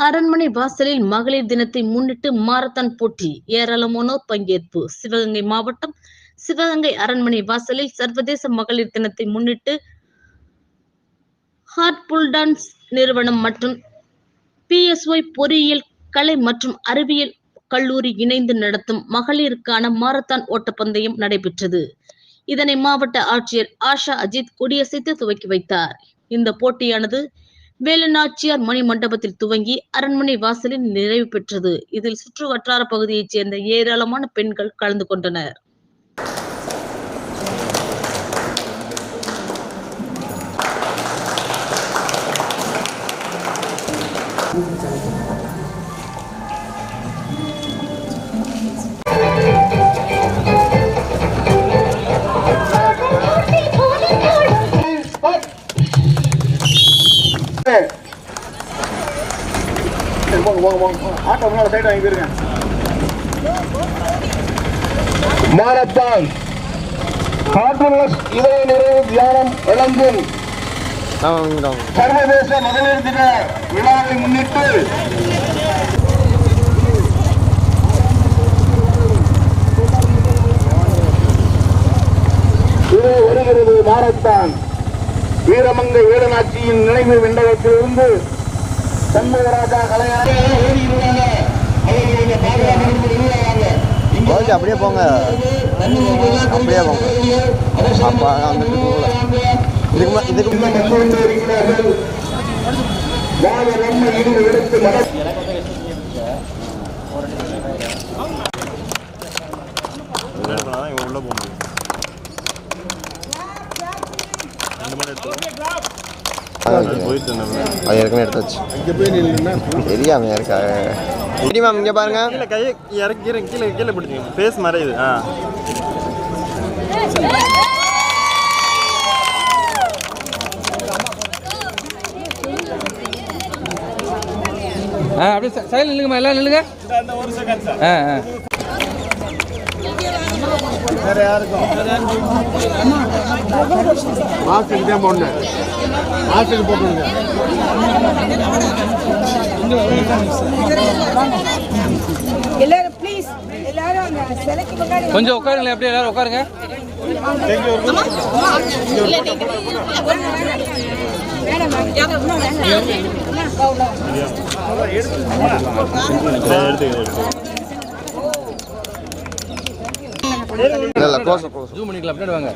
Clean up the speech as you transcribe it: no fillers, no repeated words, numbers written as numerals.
அரண்மனை வாசலில் மகளிர் தினத்தை முன்னிட்டு மாரத்தான் போட்டி, ஏராளமானோர் பங்கேற்பு. சிவகங்கை மாவட்டம் சிவகங்கை அரண்மனை வாசலில் சர்வதேச மகளிர் தினத்தை முன்னிட்டு ஹார்ட்புல் டான்ஸ் நிறுவனம் மற்றும் PSY பொறியியல் கலை மற்றும் அறிவியல் கல்லூரி இணைந்து நடத்தும் மகளிருக்கான மாரத்தான் ஓட்டப்பந்தயம் நடைபெற்றது. இதனை மாவட்ட ஆட்சியர் ஆஷா அஜித் கொடியசைத்து துவக்கி வைத்தார். இந்த போட்டியானது வேலுநாச்சியார் மணி மண்டபத்தில் துவங்கி அரண்மனை வாசலில் நிறைவு பெற்றது. இதில் சுற்று வட்டார பகுதியைச் சேர்ந்த ஏராளமான பெண்கள் கலந்து கொண்டனர். மாரத்தான் இதய நிறைவு தியானம் வழங்கும் சர்வதேச மகளிர் தின விழாவை முன்னிட்டு இது வருகிறது. மாரத்தான் வீரமங்கை வேலுநாச்சியின் நினைவு மண்டபத்திலிருந்து சண்முகராஜா அப்படியே போங்க, அப்படியே போங்க. உள்ள போக அது ஏற்கனவே எடுத்தாச்சு. தெரியாம இருக்கா மேம், இங்க பாருங்க. கையை இறக்கி கீழே கீழே பிடிச்சிங்க, ஃபேஸ் மறையுது. அப்படியே சைடில் நில்லுங்கம்மா, எல்லாம் நில்லுங்க. வேற யாருக்கும் மாஸ்க்கு தான் போடணும். மாஸ்க்கு போட்டுருங்க. எல்லாரும் ப்ளீஸ், எல்லாரும் அந்த சிலைக்கு முன்னாடி கொஞ்சம் உட்காருங்களேன். அப்படியே எல்லாரும் உட்காருங்க. இல்ல க்ளோஸ் ஜூம் பண்ணிக்கலாம். அப்படியே வாங்க.